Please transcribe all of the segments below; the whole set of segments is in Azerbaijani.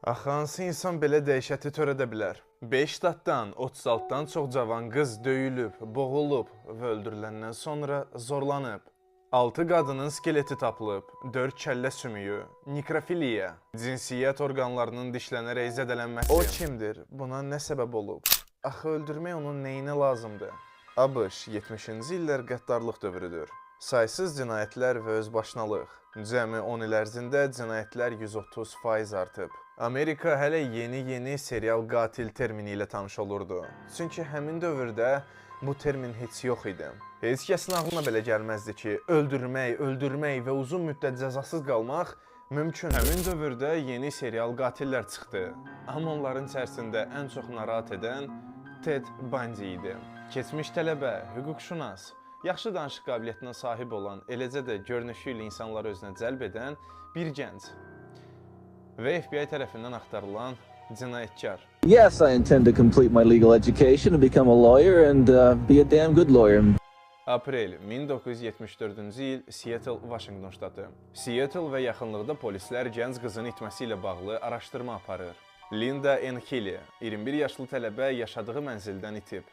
Axı hansı insan belə dəhşəti törədə bilər? 5 ştatdan 36-dan çox cavan qız döyülüb, boğulub və öldürüləndən sonra zorlanıb. 6 qadının skeleti tapılıb, 4 kəllə sümüyü, nekrofiliya, cinsiyyət orqanlarının dişlənərək zədələnməsi. O kimdir? Buna nə səbəb olub? Axı öldürmək onun nəyinə lazımdır? ABŞ 70-ci illər qəddarlıq dövrüdür. Saysız cinayətlər və özbaşınalıq. Cəmi 10 il ərzində cinayətlər 130% artıb. Amerika hələ yeni serial qatil termini ilə tanış olurdu. Çünki həmin dövrdə bu termin heç yox idi. Heç kəsin ağlına belə gəlməzdi ki, öldürmək və uzun müddət cəzasız qalmaq mümkündür. Həmin dövrdə yeni serial qatillər çıxdı. Amma onların içərisində ən çox narahat edən Ted Bundy idi. Keçmiş tələbə, hüquqşünas, yaxşı danışıq qabiliyyətinə sahib olan, eləcə də görünüşü ilə insanları özünə cəlb edən bir gənc və FBI tərəfindən axtarılan cinayətkar. Yes, I intend to complete my legal education and become a lawyer and be a damn good lawyer. Aprel 1974-cü il, Seattle, Washington ştatı. Seattle və yaxınlıqda polislər gənc qızın itməsi ilə bağlı araşdırma aparır. Linda Ann Healy, 21 yaşlı tələbə yaşadığı mənzildən itib.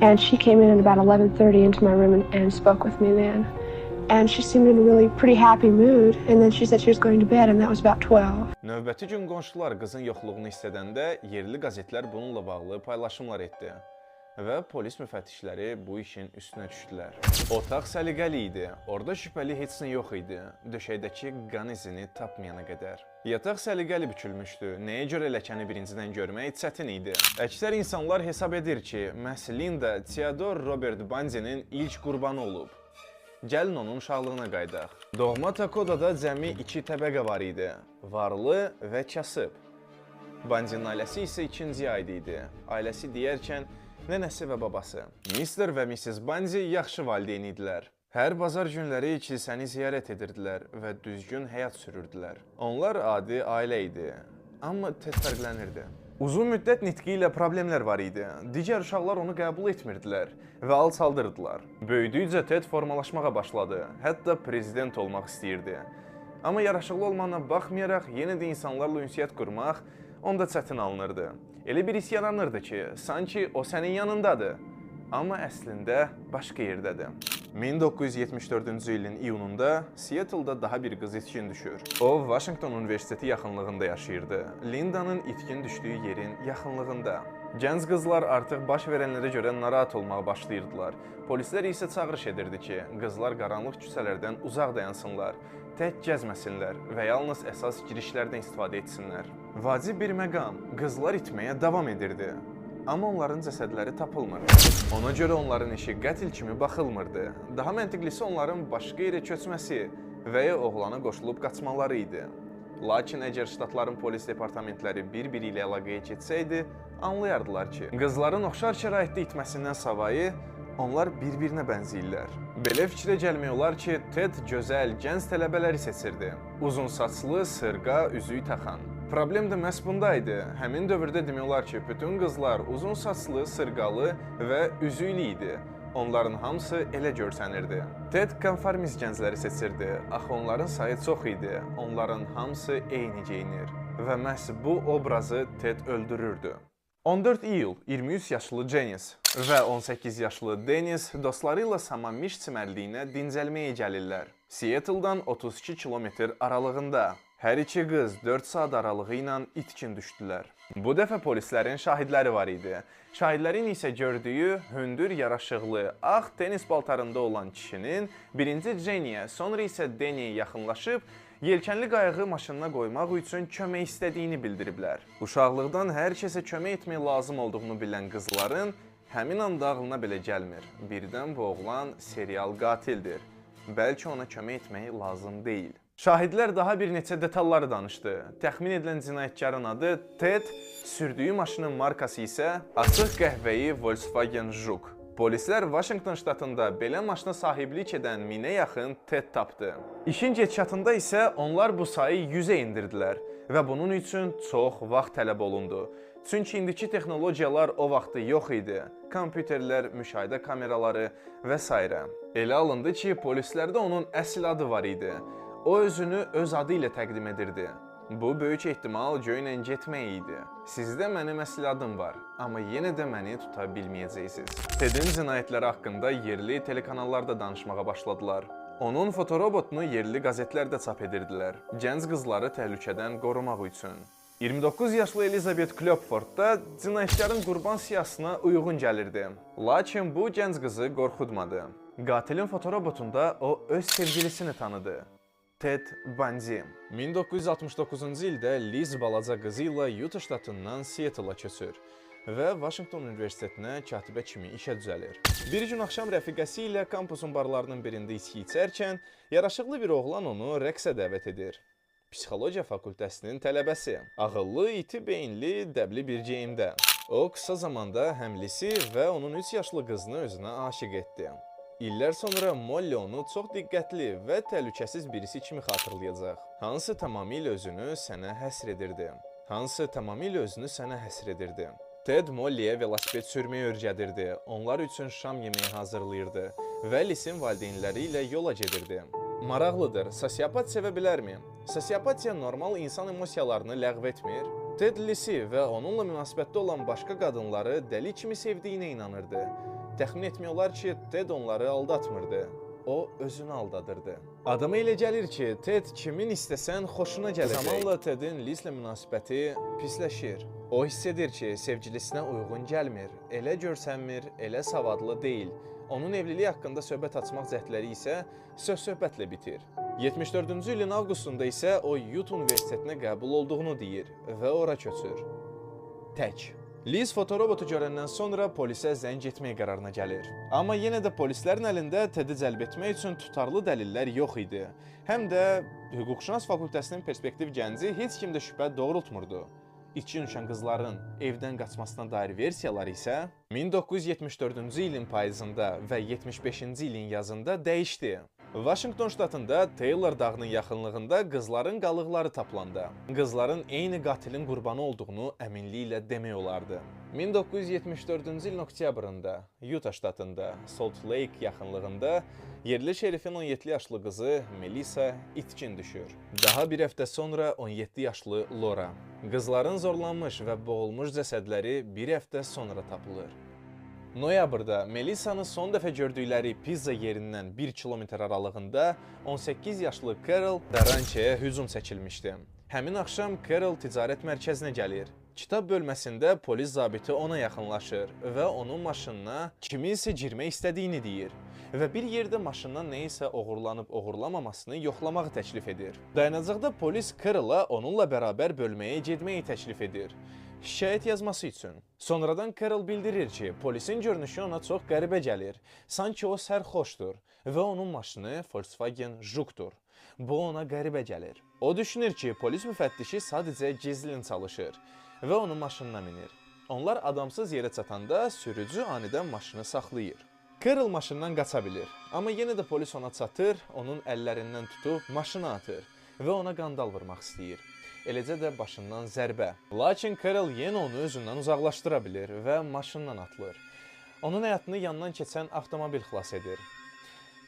And she came in at about 11:30 into my room and spoke with me then. And she seemed in a really pretty happy mood. And then she said she was going to bed and that was about 12. Növbəti gün qonşular qızın yoxluğunu hiss edəndə yerli qəzetlər bununla bağlı paylaşımlar etdi. Və polis müfəttişləri bu işin üstünə düşdülər. Otaq səliqəli idi. Orada şübhəli heç nə yox idi. Döşəkdəki qan izini tapmayana qədər. Yataq səliqəli bükülmüşdü. Nəyə görə ləkəni birincidən görmək çətin idi. Əksər insanlar hesab edir ki, məhz Linda Theodore Robert Bundy'nin ilk qurbanı olub. Gəlin onun uşaqlığına qaydaq. Doğma Dakotada cəmi 2 təbəqə var idi. Varlı və kasıb. Bundy'nin ailəsi isə ikinci ayda idi. Ailəsi deyərkən nənəsi və babası. Mr. və Mrs. Bundy yaxşı valideyn idilər. Hər bazar günləri kilsəni ziyarət edirdilər və düzgün həyat sürürdülər. Onlar adi ailə idi. Amma Ted fərqlənirdi. Uzun müddət nitqi ilə problemlər var idi. Digər uşaqlar onu qəbul etmirdilər və alçaldırdılar. Böyüdükcə Ted formalaşmağa başladı. Hətta prezident olmaq istəyirdi. Amma yaraşıqlı olmağına baxmayaraq, yenə də insanlarla ünsiyyət qurmaq onda çətin alınırdı. Elə bir his yaranırdı ki, sanki o sənin yanındadır. Amma əslində başqa yerdədir. 1974-cü ilin iyununda Seattle-da daha bir qız itkin düşür. O, Washington Universiteti yaxınlığında yaşayırdı. Linda'nın itkin düşdüyü yerin yaxınlığında. Gənc qızlar artıq baş verənlərə görə narahat olmağa başlayırdılar. Polislər isə çağırış edirdi ki, qızlar qaranlıq küçələrdən uzaq dayansınlar, tək gəzməsinlər və yalnız əsas girişlərdən istifadə etsinlər. Vacib bir məqam, qızlar itməyə davam edirdi. Amma onların cəsədləri tapılmırdı. Ona görə onların işi qətl kimi baxılmırdı. Daha məntiqlisi onların başqa yerə köçməsi və ya oğlana qoşulub qaçmaları idi. Lakin əgər ştatların polis departamentləri bir-biri ilə əlaqəyə keçsəydi, anlayardılar ki, qızların oxşar şəraitdə itməsindən savayı onlar bir-birinə bənzəyirlər. Belə fikrə gəlmək olar ki, Ted gözəl, gənc tələbələri seçirdi. Uzun saçlı, sırğa, üzüyü taxan. Problem də məhz bundaydı. Həmin dövrdə demək olar ki, bütün qızlar uzun saçlı, sırğalı və üzüylü idi. Onların hamısı elə görsənirdi. Ted konformist gəncləri seçirdi. Axı onların sayı çox idi. Onların hamısı eyni geyinir. Və məhz bu obrazı Ted öldürürdü. 14 iyul 23 yaşlı Janice və 18 yaşlı Dennis dostları ilə Sammamish çimərliyinə dincəlməyə gəlirlər. Seattle-dan 32 kilometr aralığında. Hər iki qız 4 saat aralığı ilə itkin düşdülər. Bu dəfə polislərin şahidləri var idi. Şahidlərin isə gördüyü hündür, yaraşıqlı, ağ tenis paltarında olan kişinin birinci Jenny'yə, sonra isə Danny'yə yaxınlaşıb, yelkənli qayığı maşınına qoymaq üçün kömək istədiyini bildiriblər. Uşaqlıqdan hər kəsə kömək etmək lazım olduğunu bilən qızların həmin anda ağlına belə gəlmir. Birdən bu oğlan serial qatildir. Bəlkə ona kömək etmək lazım deyil. Şahidlər daha bir neçə detalları danışdı. Təxmin edilən cinayətkarın adı Ted, sürdüyü maşının markası isə açıq qəhvəyi Volkswagen Jug. Polislər Washington ştatında belə maşına sahiblik edən 1000-ə yaxın Ted tapdı. İşin gedişatında isə onlar bu sayı 100-ə indirdilər və bunun üçün çox vaxt tələb olundu. Çünki indiki texnologiyalar o vaxtı yox idi. Kompüterlər, müşahidə kameraları və s. Elə alındı ki, polislərdə onun əsl adı var idi. O özünü öz adı ilə təqdim edirdi. Bu böyük ehtimal göylə getmək idi. Sizdə mənim əsl adım var, amma yenə də məni tuta bilməyəcəksiniz. Tedin cinayətləri haqqında yerli telekanallarda danışmağa başladılar. Onun fotorobotunu yerli qəzetlərdə çap edirdilər, gənc qızları təhlükədən qorumaq üçün. 29 yaşlı Elizabeth Klopford da cinayətkarın qurban siyasına uyğun gəlirdi. Lakin bu gənc qızı qorxutmadı. Qatilin fotorobotunda o öz sevgilisini tanıdı. Ted Bundy. 1969-cu ildə Liz balaca qızı ilə Utah ştatından Seattle-a köçür və Washington Universitetinə katibə kimi işə düzəlir. Bir gün axşam rəfiqəsi ilə kampusun barlarının birində içki içərkən, yaraşıqlı bir oğlan onu rəqsə dəvət edir. Psixologiya fakültəsinin tələbəsi, ağıllı, iti beyinli, dəbli bir geyimdə. O, qısa zamanda həmlisi və onun 3 yaşlı qızını özünə aşiq etdi. İllər sonra Molly onu çox diqqətli və təhlükəsiz birisi kimi xatırlayacaq. Hansı tamamilə özünü sənə həsr edirdi. Ted Molly'yə velosiped sürməyi öyrədirdi, onlar üçün şam yeməyi hazırlayırdı və Lizin valideynləri ilə yola gedirdi. Maraqlıdır, sosiopat sevə bilərmi? Sosiopatiya normal insan emosiyalarını ləğv etmir. Ted Lizi və onunla münasibətdə olan başqa qadınları dəli kimi sevdiyinə inanırdı. Təxmin etmək olar ki, Ted onları aldatmırdı. O, özünü aldadırdı. Adama elə gəlir ki, Ted kimin istəsən xoşuna gələcək. Zamanla Tedin Lizlə münasibəti pisləşir. O hiss edir ki, sevgilisinə uyğun gəlmir, elə görsənmir, elə savadlı deyil. Onun evliliyi haqqında söhbət açmaq cəhdləri isə söz-söhbətlə bitir. 74-cü ilin avqustunda isə o Utah Universitetinə qəbul olduğunu deyir və ora köçür. Tək. Liz fotorobotu görəndən sonra polisə zəng etmək qərarına gəlir. Amma yenə də polislərin əlində Tedi cəlb etmək üçün tutarlı dəlillər yox idi. Həm də hüquqşünas fakültəsinin perspektiv gənci heç kimdə şübhə doğrultmurdu. İçki düşən qızların evdən qaçmasına dair versiyalar isə 1974-cü ilin payızında və 75-ci ilin yazında dəyişdi. Washington ştatında Taylor dağının yaxınlığında qızların qalıqları tapılanda, qızların eyni qatilin qurbanı olduğunu əminliklə demək olardı. 1974-cü ilin oktyabrında Utah ştatında Salt Lake yaxınlığında yerli şerifin 17 yaşlı qızı Melissa itkin düşür. Daha bir həftə sonra 17 yaşlı Laura. Qızların zorlanmış və boğulmuş cəsədləri bir həftə sonra tapılır. Noyabrda Melissa'nı son dəfə gördükləri pizza yerindən 1 kilometr aralığında 18 yaşlı Carol Darançeyə hücum çəkilmişdi. Həmin axşam Carol ticarət mərkəzinə gəlir. Kitab bölməsində polis zabiti ona yaxınlaşır və onun maşınına kiminsə girmək istədiyini deyir və bir yerdə maşından nəyisə oğurlanıb-oğurlamamasını yoxlamağı təklif edir. Dayanacaqda polis Carol'a onunla bərabər bölməyə getməyi təklif edir. Şikayət yazması üçün. Sonradan Carol bildirir ki, polisin görünüşü ona çox qəribə gəlir. Sanki o sərxoşdur və onun maşını Volkswagen Jukdur. Bu ona qəribə gəlir. O düşünür ki, polis müfəttişi sadəcə gizlin çalışır və onun maşınına minir. Onlar adamsız yerə çatanda sürücü anidən maşını saxlayır. Carol maşından qaça bilir, amma yenə də polis ona çatır, onun əllərindən tutub maşına atır və ona qandal vurmaq istəyir. Eləcə də başından zərbə. Lakin Carol yenə onu özündən uzaqlaşdıra bilir və maşından atılır. Onun həyatını yandan keçən avtomobil xilas edir.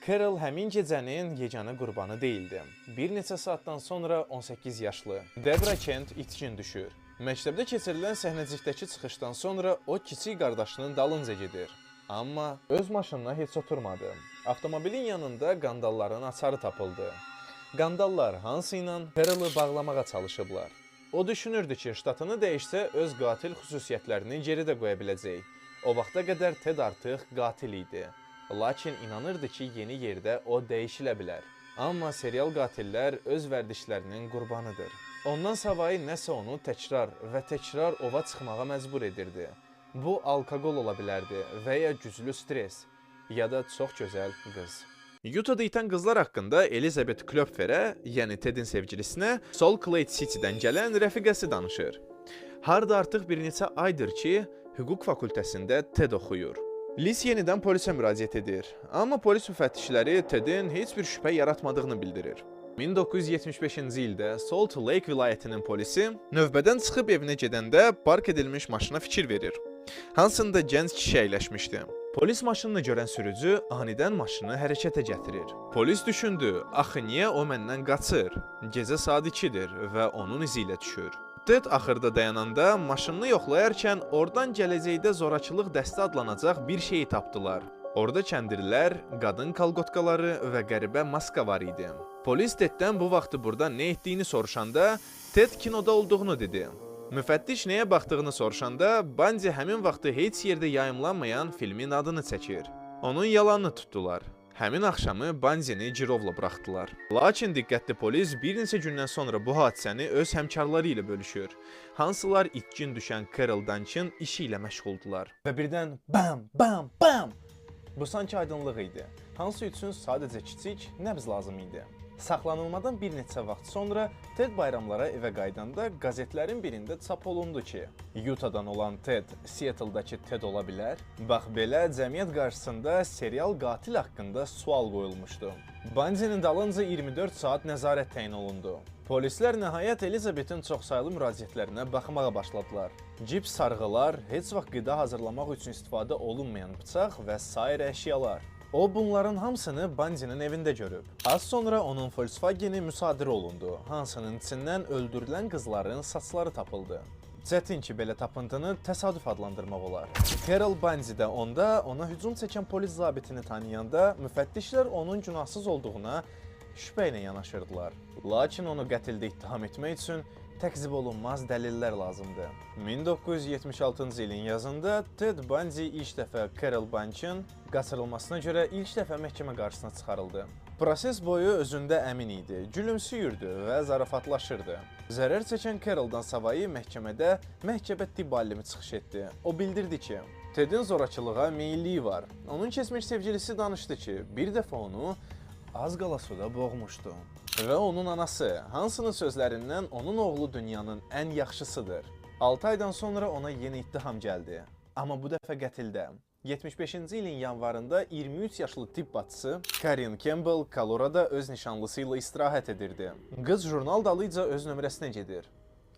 Carol həmin gecənin yeganə qurbanı değildi. Bir neçə saatdan sonra 18 yaşlı Debra Kent itkin düşür. Məktəbdə keçirilən səhnəcikdəki çıxışdan sonra o kiçik qardaşının dalınca gedir. Amma öz maşınına heç oturmadı. Avtomobilin yanında qandalların açarı tapıldı. Qandallar hansı ilə Carol'ı bağlamağa çalışıblar. O düşünürdü ki, ştatını dəyişsə öz qatil xüsusiyyətlərini geridə qoya biləcək. O vaxta qədər Ted artıq qatil idi. Lakin inanırdı ki, yeni yerdə o dəyişilə bilər. Amma serial qatillər öz vərdişlərinin qurbanıdır. Ondan savayı nəsə onu təkrar və təkrar ova çıxmağa məcbur edirdi. Bu alkoqol ola bilərdi və ya güclü stres, ya da çox gözəl qız. Utah'da itən qızlar haqqında Elizabeth Klopferə, yəni Tedin sevgilisinə Salt Lake City'dən gələn rəfiqəsi danışır. Harda artıq bir neçə aydır ki, hüquq fakültəsində Ted oxuyur. Liz yenidən polisə müraciət edir, amma polis müfəttişləri Tedin heç bir şübhə yaratmadığını bildirir. 1975-ci ildə Salt Lake vilayətinin polisi növbədən çıxıb evinə gedəndə park edilmiş maşına fikir verir. Hansında gənc kişi əyləşmişdi. Polis maşınını görən sürücü anidən maşını hərəkətə gətirir. Polis düşündü, axı niyə o məndən qaçır? Gecə saat 2-dir və onun izi ilə düşür. Ted axırda dayananda maşınını yoxlayarkən oradan gələcəkdə zorakılıq dəstə adlanacaq bir şeyi tapdılar. Orada kəndirlər, qadın kalqotkaları və qəribə maska var idi. Polis Teddən bu vaxtı burada nə etdiyini soruşanda Ted kinoda olduğunu dedi. Müfəttiş nəyə baxdığını soruşanda Bundy həmin vaxtı heç yerdə yayımlanmayan filmin adını çəkir. Onun yalanını tutdular. Həmin axşamı Bundy'ni girovla buraxdılar. Lakin diqqətli polis bir neçə gündən sonra bu hadisəni öz həmkarları ilə bölüşür. Hansılar itkin düşən Carol Duncan işi ilə məşğuldular. Və birdən bam, bam, bam! Bu sanki aydınlıq idi. Hansı üçün sadəcə kiçik nəbz lazım idi. Saxlanılmadan bir neçə vaxt sonra Ted bayramlara evə qaydanda qəzetlərin birində çap olundu ki, Utah'dan olan Ted Seattle-dakı Ted ola bilər. Bax belə cəmiyyət qarşısında serial qatil haqqında sual qoyulmuşdu. Bundy'nin dalınca 24 saat nəzarət təyin olundu. Polislər nəhayət Elizabet'in çoxsaylı müraciətlərinə baxmağa başladılar. Cips sarğılar, heç vaxt qida hazırlamaq üçün istifadə olunmayan bıçaq və sair əşyalar. O bunların hamısını Bundy'nin evində görüb. Az sonra onun Volkswagen'i müsadirə olundu, hansının içindən öldürülən qızların saçları tapıldı. Çətin ki, belə tapıntını təsadüf adlandırmaq olar. Carol Bundy də onda ona hücum çəkən polis zabitini tanıyanda müfəttişlər onun günahsız olduğuna şübhə ilə yanaşırdılar. Lakin onu qətildə ittiham etmək üçün təkzib olunmaz dəlillər lazımdır. 1976-cı ilin yazında Ted Bundy ilk dəfə Carol Bundy'nin qaçırılmasına görə ilk dəfə məhkəmə qarşısına çıxarıldı. Proses boyu özündə əmin idi, gülümsüyürdü və zarafatlaşırdı. Zərər çəkən Carol'dan savayı məhkəmədə məhkəmə tibb alimi çıxış etdi. O bildirdi ki, Ted'in zorakılığa meyilliyi var. Onun keçmiş sevgilisi danışdı ki, bir dəfə onu az qala suda boğmuşdu. Və onun anası, hansının sözlərindən onun oğlu dünyanın ən yaxşısıdır. 6 aydan sonra ona yeni ittiham gəldi. Amma bu dəfə qətildə. 75-ci ilin yanvarında 23 yaşlı tibb bacısı Karen Campbell Colorado öz nişanlısı ilə istirahət edirdi. Qız jurnal dalıyca öz nömrəsinə gedir.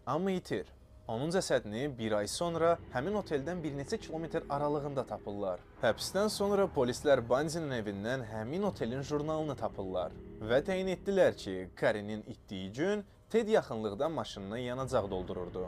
Amma itir. Onun cəsədini bir ay sonra həmin oteldən bir neçə kilometr aralığında tapırlar. Həbsdən sonra polislər Bundy'nin evindən həmin otelin jurnalını tapırlar və təyin etdilər ki, Karenin itdiyi gün Ted yaxınlıqda maşınını yanacaq doldururdu.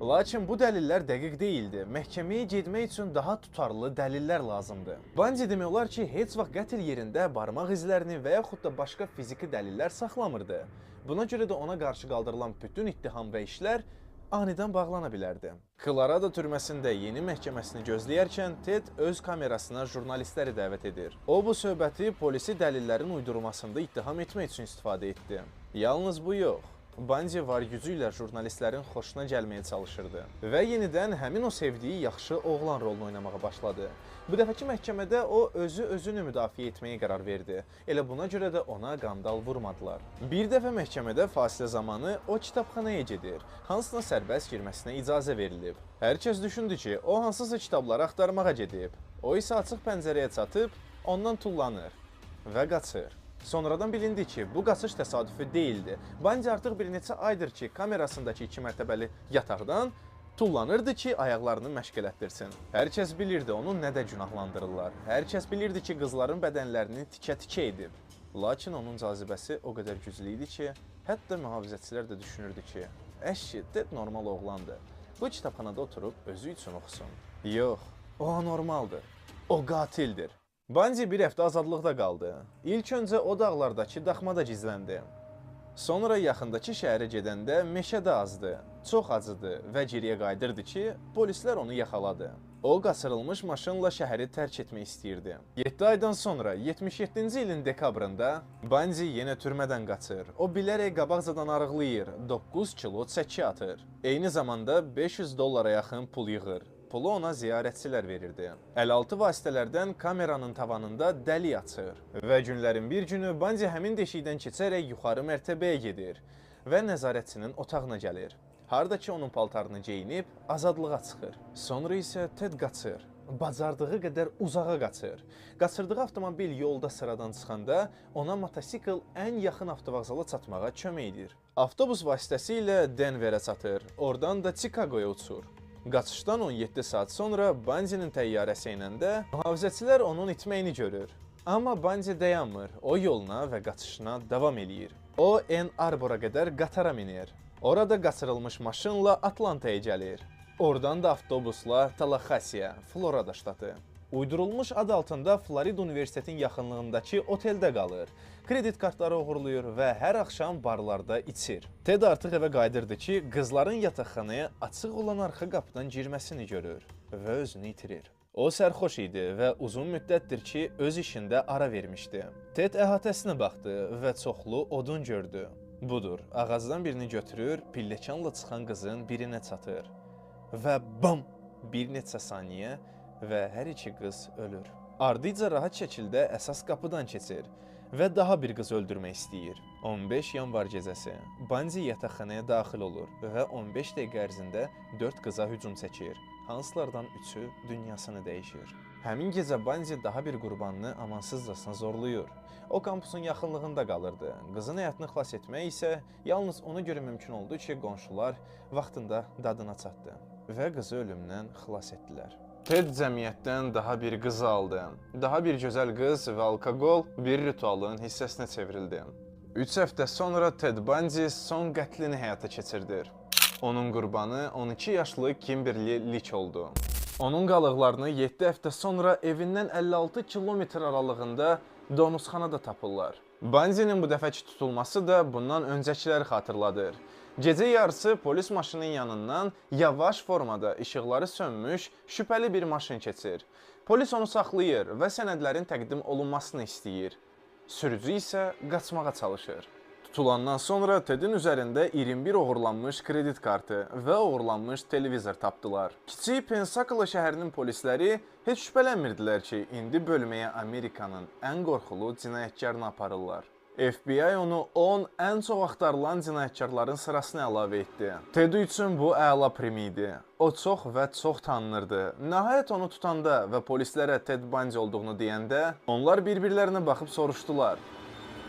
Lakin bu dəlillər dəqiq deyildi. Məhkəməyə getmək üçün daha tutarlı dəlillər lazımdır. Bundy demək olar ki, heç vaxt qətl yerində barmaq izlərini və yaxud da başqa fiziki dəlillər saxlamırdı. Buna görə də ona qarşı qaldırılan bütün ittiham və işlər anidən bağlana bilərdi. Colorado türməsində yeni məhkəməsini gözləyərkən Ted öz kamerasına jurnalistləri dəvət edir. O bu söhbəti polisi dəlillərin uydurmasında ittiham etmək üçün istifadə etdi. Yalnız bu yox. Bundy var gücü ilə jurnalistlərin xoşuna gəlməyə çalışırdı və yenidən həmin o sevdiyi yaxşı oğlan rolunu oynamağa başladı. Bu dəfəki məhkəmədə o özünü müdafiə etməyə qərar verdi. Elə buna görə də ona qandal vurmadılar. Bir dəfə məhkəmədə fasilə zamanı o kitabxanaya gedir, hansına sərbəst girməsinə icazə verilib. Hər kəs düşündü ki, o hansısa kitabları axtarmağa gedib. O isə açıq pəncərəyə çatıb, ondan tullanır və qaçır. Sonradan bilindi ki, bu qaçış təsadüfi deyildi. Bundy artıq bir neçə aydır ki, kamerasındakı 2 mərtəbəli yataqdan tullanırdı ki, ayaqlarını məşq elətdirsin. Hər kəs bilirdi onu nədə günahlandırırlar. Hər kəs bilirdi ki, qızların bədənlərini tikə-tikə edib. Lakin onun cazibəsi o qədər güclü idi ki, hətta mühafizəçilər də düşünürdü ki, əşi, Ted normal oğlandır. Bu kitabxanada oturub özü üçün oxusun. Yox, o anormaldır. O qatildir. Bundy bir həftə azadlıqda qaldı. İlk öncə o dağlardakı daxmada gizləndi. Sonra yaxındakı şəhərə gedəndə meşədə azdı, çox acıdı və geriyə qayıdırdı ki, polislər onu yaxaladı. O qaçırılmış maşınla şəhəri tərk etmək istəyirdi. 7 aydan sonra 77-ci ilin dekabrında Bundy yenə türmədən qaçır. O bilərək qabaqcadan arıqlayır, 9 kilo çəki atır. Eyni zamanda $500 yaxın pul yığır. Pulu ona ziyarətçilər verirdi. 56 vasitələrdən kameranın tavanında dəlik açır. Və günlərin bir günü Bundy həmin deşikdən keçərək yuxarı mərtəbəyə gedir və nəzarətçinin otağına gəlir. Harda ki onun paltarını geyinib azadlığa çıxır. Sonra isə Ted qaçır. Bacardığı qədər uzağa qaçır. Qaçırdığı avtomobil yolda sıradan çıxanda ona motosikl ən yaxın avtovağzala çatmağa kömək edir. Avtobus vasitəsilə Denverə çatır, oradan da Chicagoya uçur. Qaçışdan 17 saat sonra Bundy'nin təyyarəsi ilə də mühafizəçilər onun itməyini görür. Amma Bundy dayanmır, o yoluna və qaçışına davam eləyir. O, Ann Arbora qədər qatara minir. Orada qaçırılmış maşınla Atlantaya gəlir. Oradan da avtobusla Tallahassee, Florida ştatı. Uydurulmuş ad altında Florida Universitetin yaxınlığındakı oteldə qalır. Kredit kartları uğurluyur və hər axşam barlarda içir. Ted artıq evə qayıdırdı ki, qızların yataqxanaya açıq olan arxa qapıdan girməsini görür və özünü itirir. O sərxoş idi və uzun müddətdir ki, öz işində ara vermişdi. Ted əhatəsinə baxdı və çoxlu odun gördü. Budur, ağacdan birini götürür, pilləkanla çıxan qızın birinə çatır. Və bam! Bir neçə saniyə və hər iki qız ölür. Ardıca rahat şəkildə əsas qapıdan keçir və daha bir qız öldürmək istəyir. 15 yanvar gecəsi Bundy yataqxanaya daxil olur və 15 dəqiqə ərzində 4 qıza hücum çəkir. Hansılardan 3-ü dünyasını dəyişir. Həmin gecə Bundy daha bir qurbanını amansızcasına zorlayır. O kampusun yaxınlığında qalırdı. Qızın həyatını xilas etmək isə yalnız ona görə mümkün oldu ki, qonşular vaxtında dadına çatdı və qızı ölümdən xilas etdilər. Ted cəmiyyətdən daha bir qızı aldı. Daha bir gözəl qız və alkoqol bir ritualın hissəsinə çevrildi. 3 həftə sonra Ted Bundy son qətlini həyata keçirdir. Onun qurbanı 12 yaşlı Kimberly Leach oldu. Onun qalıqlarını 7 həftə sonra evindən 56 kilometr aralığında donuzxanada tapırlar. Bundy'nin bu dəfəki tutulması da bundan öncəkiləri xatırladır. Gecə yarısı polis maşının yanından yavaş formada işıqları sönmüş şübhəli bir maşın keçir. Polis onu saxlayır və sənədlərin təqdim olunmasını istəyir. Sürücü isə qaçmağa çalışır. Tutulandan sonra Ted'in üzərində 21 oğurlanmış kredit kartı və oğurlanmış televizor tapdılar. Kiçik Pensacola şəhərinin polisləri heç şübhələnmirdilər ki, indi bölməyə Amerikanın ən qorxulu cinayətkarını aparırlar. FBI onu 10 ən çox axtarılan cinayətkarların sırasına əlavə etdi. Ted üçün bu əla primi idi. O çox və çox tanınırdı. Nəhayət onu tutanda və polislərə Ted Bundy olduğunu deyəndə, onlar bir-birlərinə baxıb soruşdular.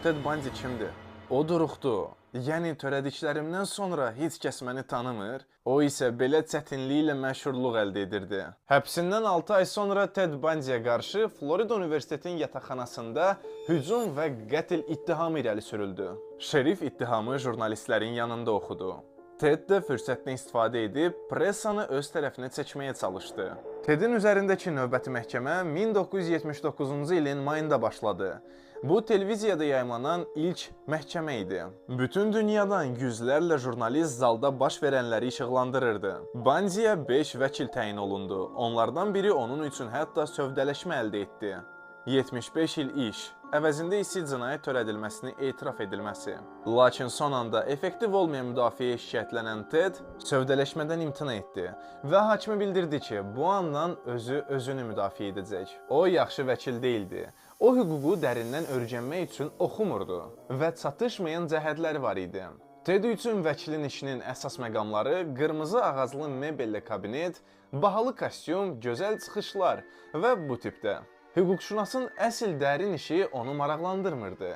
Ted Bundy kimdir? O duruxdu. Yəni törədiklərimdən sonra heç kəs məni tanımır. O isə belə çətinliklə məşhurluq əldə edirdi. Həbsindən 6 ay sonra Ted Bundy'yə qarşı Florida Universitetin yataqxanasında hücum və qətl ittihamı irəli sürüldü. Şerif ittihamı jurnalistlərin yanında oxudu. Ted də fürsətdən istifadə edib pressanı öz tərəfinə çəkməyə çalışdı. Ted'in üzərindəki növbəti məhkəmə 1979-cu ilin mayında başladı. Bu, televiziyada yayımlanan ilk məhkəmə idi. Bütün dünyadan yüzlərlə jurnalist zalda baş verənləri işıqlandırırdı. Bundy'yə 5 vəkil təyin olundu. Onlardan biri onun üçün hətta sövdələşmə əldə etdi. 75 il iş, əvəzində isə cinayət törədilməsini etiraf edilməsi. Lakin son anda effektiv olmayan müdafiəyə şikayətlənən Ted sövdələşmədən imtina etdi və hakimə bildirdi ki, bu andan özünü müdafiə edəcək. O, yaxşı vəkil deyildi. O, hüququ dərindən öyrənmək üçün oxumurdu və çatışmayan cəhətləri var idi. Ted üçün vəkilin işinin əsas məqamları qırmızı ağaclı mebelli kabinet, bahalı kostyum, gözəl çıxışlar və bu tipdə. Hüquqşünasın əsl dərin işi onu maraqlandırmırdı.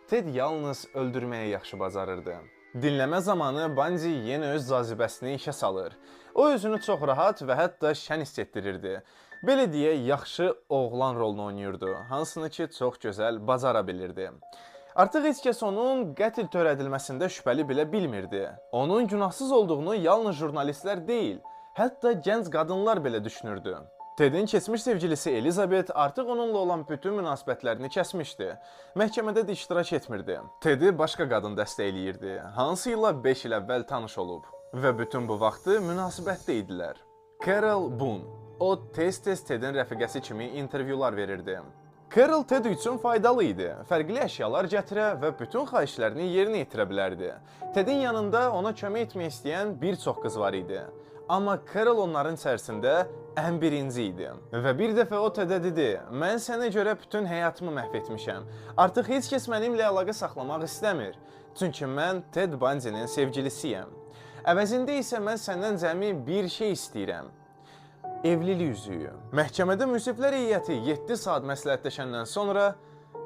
Ted yalnız öldürməyə yaxşı bacarırdı. Dinləmə zamanı Bundy yenə öz cazibəsini işə salır. O özünü çox rahat və hətta şən hiss etdirirdi. Belə deyə yaxşı oğlan rolunu oynayırdı, hansını ki çox gözəl bacara bilirdi. Artıq heç kəs onun qətl törədilməsində şübhəli bilə bilmirdi. Onun günahsız olduğunu yalnız jurnalistlər deyil, hətta gənc qadınlar belə düşünürdü. Ted'in keçmiş sevgilisi Elizabeth artıq onunla olan bütün münasibətlərini kəsmişdi. Məhkəmədə də iştirak etmirdi. Ted'i başqa qadın dəstəkləyirdi, hansı ilə 5 il əvvəl tanış olub və bütün bu vaxtı münasibətdə idilər. Carol Boone. O tez-tez Ted'in rəfiqəsi kimi intervyular verirdi. Carol Ted üçün faydalı idi. Fərqli əşyalar gətirə və bütün xahişlərini yerinə yetirə bilərdi. Ted'in yanında ona kömək etmək istəyən bir çox qız var idi. Amma Carol onların içərisində ən birinci idi. Və bir dəfə o Ted'ə dedi, mən sənə görə bütün həyatımı məhv etmişəm. Artıq heç kəs mənimlə əlaqə saxlamaq istəmir. Çünki mən Ted Bundy'nin sevgilisiyəm. Əvəzində isə mən səndən cəmi bir şey istəyirəm. Evlilik üzüyü. Məhkəmədə müsiflər heyəti 7 saat məsləhətləşəndən sonra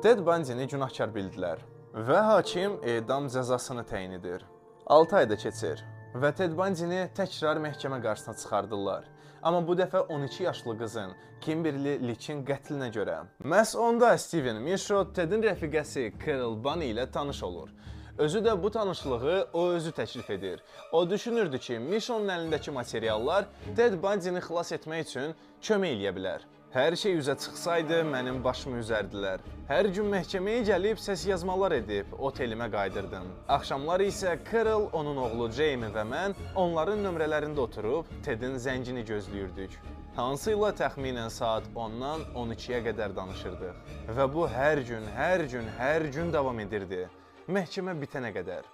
Ted Bundy'ni günahkar bildilər və hakim edam cəzasını təyin edir. 6 ayda keçir və Ted Bundy-ni təkrar məhkəmə qarşısına çıxardırlar. Amma bu dəfə 12 yaşlı qızın Kimberly Leachin qətlinə görə. Məhz onda Steven Michaud Tedin rəfiqəsi Carol Bunny ilə tanış olur. Özü də bu tanışlığı o özü təklif edir. O düşünürdü ki, Michaud'un əlindəki materiallar Ted Bundy-ni xilas etmək üçün kömək eləyə bilər. Hər şey üzə çıxsaydı, mənim başımı üzərdilər. Hər gün məhkəməyə gəlib səs yazmalar edib, otelimə qaydırdım. Axşamlar isə Carol, onun oğlu Jamie və mən onların nömrələrində oturub Tedin zəngini gözləyirdik. Hansı ilə təxminən saat 10-dan 12-yə qədər danışırdıq. Və bu hər gün davam edirdi. Məhkəmə bitənə qədər.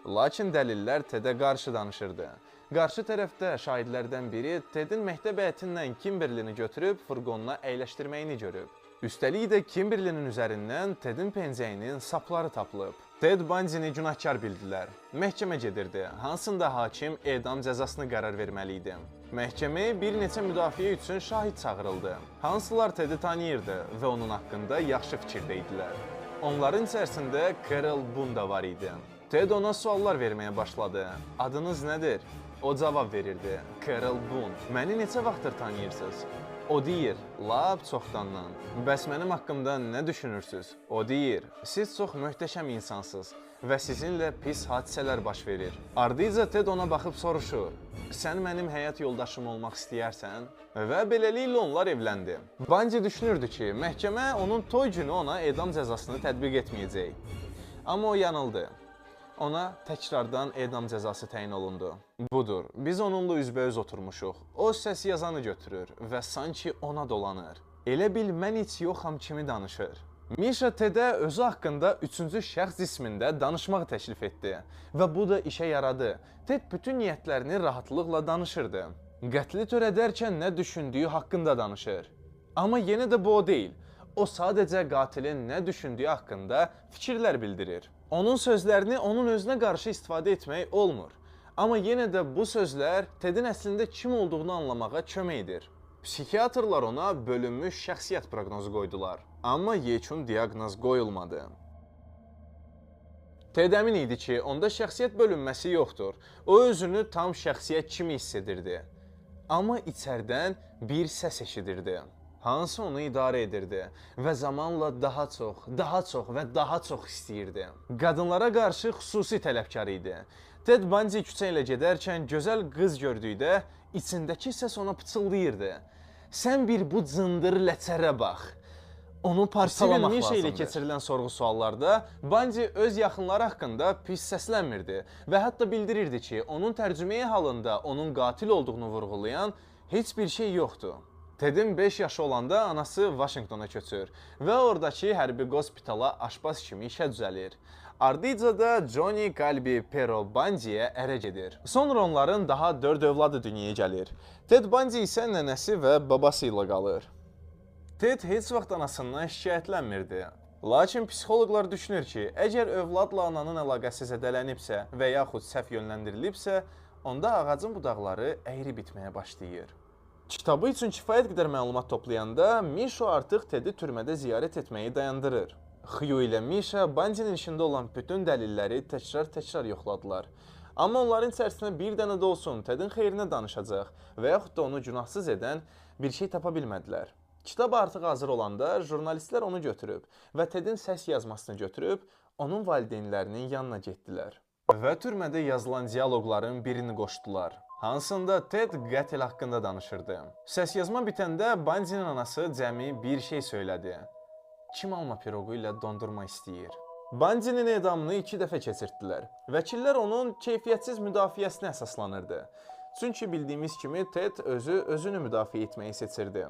Lakin dəlillər Tedə qarşı danışırdı. Qarşı tərəfdə şahidlərdən biri Tedin məktəb həyətindən Kimberly-ni götürüb furqonuna əyləşdirməyini görüb. Üstəlik də Kimberly-nin üzərindən Tedin pencəyinin sapları tapılıb. Ted Bundy-ni günahkar bildilər. Məhkəmə gedirdi, hansında hakim edam cəzasını qərar verməli idi. Məhkəməyə bir neçə müdafiə üçün şahid çağırıldı. Hansılar Tedi tanıyırdı və onun haqqında yaxşı fikirdə idilər. Onların içərisində Carol Bunny da var idi. Ted ona suallar verməyə başladı. Adınız nədir? O cavab verirdi. Carol Bunny. Məni neçə vaxtdır tanıyırsınız? O deyir, lap çoxdandan. Bəs mənim haqqımda nə düşünürsünüz? O deyir, siz çox möhtəşəm insansınız və sizinlə pis hadisələr baş verir. Ardınca Ted ona baxıb soruşur, sən mənim həyat yoldaşım olmaq istəyərsən? Və beləliklə onlar evləndi. Bundy düşünürdü ki, məhkəmə onun toy günü ona edam cəzasını tətbiq etməyəcək. Amma o yanıldı. Ona təkrardan edam cəzası təyin olundu. Budur, biz onunla üzbəüz oturmuşuq. O səs yazanı götürür və sanki ona dolanır. Elə bil mən heç yoxam kimi danışır. Misha Tedə özü haqqında üçüncü şəxs ismində danışmağı təklif etdi və bu da işə yaradı. Ted bütün niyyətlərini rahatlıqla danışırdı. Qətli törədərkən nə düşündüyü haqqında danışır. Amma yenə də bu o deyil. O sadəcə qatilin nə düşündüyü haqqında fikirlər bildirir. Onun sözlərini onun özünə qarşı istifadə etmək olmur. Amma yenə də bu sözlər Tedin əslində kim olduğunu anlamağa kömək edir. Psixiatrlar ona bölünmüş şəxsiyyət proqnozu qoydular. Amma yekun diaqnoz qoyulmadı. Ted əmin idi ki, onda şəxsiyyət bölünməsi yoxdur. O özünü tam şəxsiyyət kimi hiss edirdi. Amma içərdən bir səs eşidirdi. Hansı onu idarə edirdi və zamanla daha çox və daha çox istəyirdi. Qadınlara qarşı xüsusi tələbkar idi. Ted Bundy küçə ilə gedərkən gözəl qız gördükdə içindəki səs ona pıçıldayırdı. Sən bir bu cındır ləçərə bax. Onu parçalamaq lazımdır. Steven Michaud ilə keçirilən sorğu-suallarda Bundy öz yaxınları haqqında pis səslənmirdi və hətta bildirirdi ki, onun tərcüməyi halında onun qatil olduğunu vurğulayan heç bir şey yoxdur. Tedin 5 yaşı olanda anası Washingtona köçür və oradakı hərbi qospitala aşpaz kimi işə düzəlir. Ardınca da Johnny Qalbi Pero Bundy'yə ərə gedir. Sonra onların daha 4 övladı dünyaya gəlir. Ted Bundy isə nənəsi və babası ilə qalır. Ted heç vaxt anasından şikayətlənmirdi. Lakin psixoloqlar düşünür ki, əgər övladla ananın əlaqəsi zədələnibsə və yaxud səhv yönləndirilibsə, onda ağacın budaqları əyri bitməyə başlayır. Kitabı üçün kifayət qədər məlumat toplayanda Misha artıq Tedi türmədə ziyarət etməyi dayandırır. Hugh ilə Misha Bundy'nin işində olan bütün dəlilləri təkrar yoxladılar. Amma onların içərisində bir dənə də olsun Tedin xeyrinə danışacaq və yaxud da onu günahsız edən bir şey tapa bilmədilər. Kitab artıq hazır olanda jurnalistlər onu götürüb və Tedin səs yazmasını götürüb onun valideynlərinin yanına getdilər. Və türmədə yazılan dialoqların birini qoşdular. Hansında Ted qətl haqqında danışırdı. Səs yazma bitəndə Bundy'nin anası cəmi bir şey söylədi. Kim alma piroqu ilə dondurma istəyir? Bundy'nin edamını 2 dəfə keçirtdilər. Vəkillər onun keyfiyyətsiz müdafiəsinə əsaslanırdı. Çünki bildiyimiz kimi Ted özünü müdafiə etməyi seçirdi.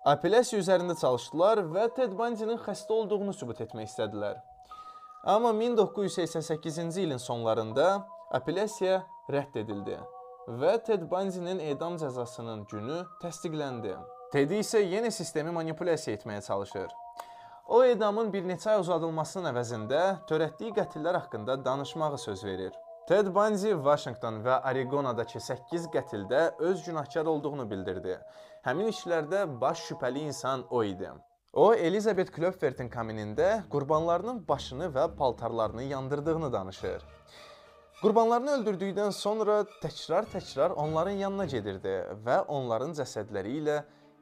Apellyasiya üzərində çalışdılar və Ted Bundy'nin xəstə olduğunu sübut etmək istədilər. Amma 1988-ci ilin sonlarında apellyasiya rədd edildi və Ted Bundy'nin edam cəzasının günü təsdiqləndi. Tedi isə yenə sistemi manipulyasiya etməyə çalışır. O edamın bir neçə ay uzadılmasının əvəzində törətdiyi qətillər haqqında danışmağı söz verir. Ted Bundy Washington və Arizonadakı 8 qətildə öz günahkar olduğunu bildirdi. Həmin işlərdə baş şübhəli insan o idi. O, Elizabeth Klopfertin kaminində qurbanlarının başını və paltarlarını yandırdığını danışır. Qurbanlarını öldürdükdən sonra təkrar onların yanına gedirdi və onların cəsədləri ilə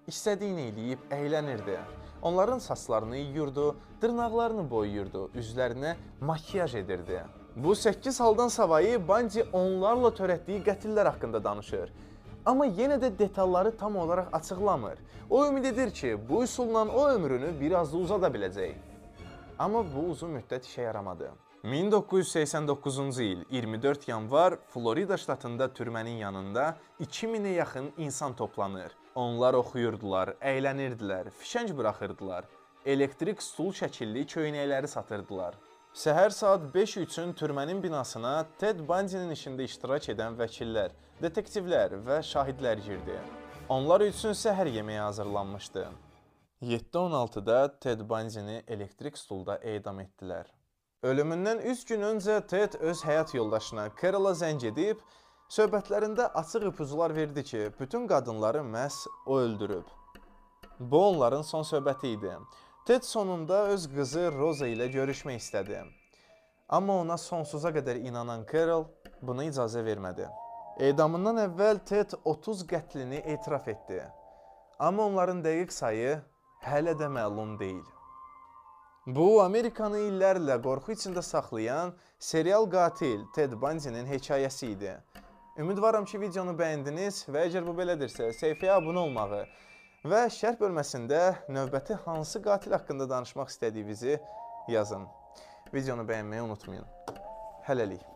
istədiyini eləyib əylənirdi. Onların saçlarını yuyurdu, dırnaqlarını boyuyurdu, üzlərinə makiyaj edirdi. Bu 8 haldan savayı Bundy onlarla törətdiyi qətillər haqqında danışır. Amma yenə də detalları tam olaraq açıqlamır. O ümid edir ki, bu üsulla o ömrünü biraz da uzada biləcək. Amma bu uzun müddət işə yaramadı. 1989-cu il 24 yanvar Florida ştatında türmənin yanında 2000-ə yaxın insan toplanır. Onlar oxuyurdular, əylənirdilər, fişəng buraxırdılar, elektrik stul şəkilli köynəkləri satırdılar. Səhər saat 5 üçün türmənin binasına Ted Bundy'nin işində iştirak edən vəkillər, detektivlər və şahidlər girdi. Onlar üçün səhər yeməyi hazırlanmışdı. 7:16-da Ted Bundy'ni elektrik stulda edam etdilər. Ölümündən 3 gün öncə Ted öz həyat yoldaşına Carol'a zəng edib, söhbətlərində açıq ipucular verdi ki, bütün qadınları məhz o öldürüb. Bu onların son söhbəti idi. Ted sonunda öz qızı Rosa ilə görüşmək istədi. Amma ona sonsuza qədər inanan Carol buna icazə vermədi. Edamından əvvəl Ted 30 qətlini etiraf etdi. Amma onların dəqiq sayı hələ də məlum deyil. Bu, Amerikanı illərlə qorxu içində saxlayan serial qatil Ted Bundy'nin hekayəsi idi. Ümidvaram ki, videonu bəyəndiniz və əgər bu belədirsə, səhifəyə abunə olmağı və şərh bölməsində növbəti hansı qatil haqqında danışmaq istədiyinizi yazın. Videonu bəyənməyi unutmayın. Hələlik.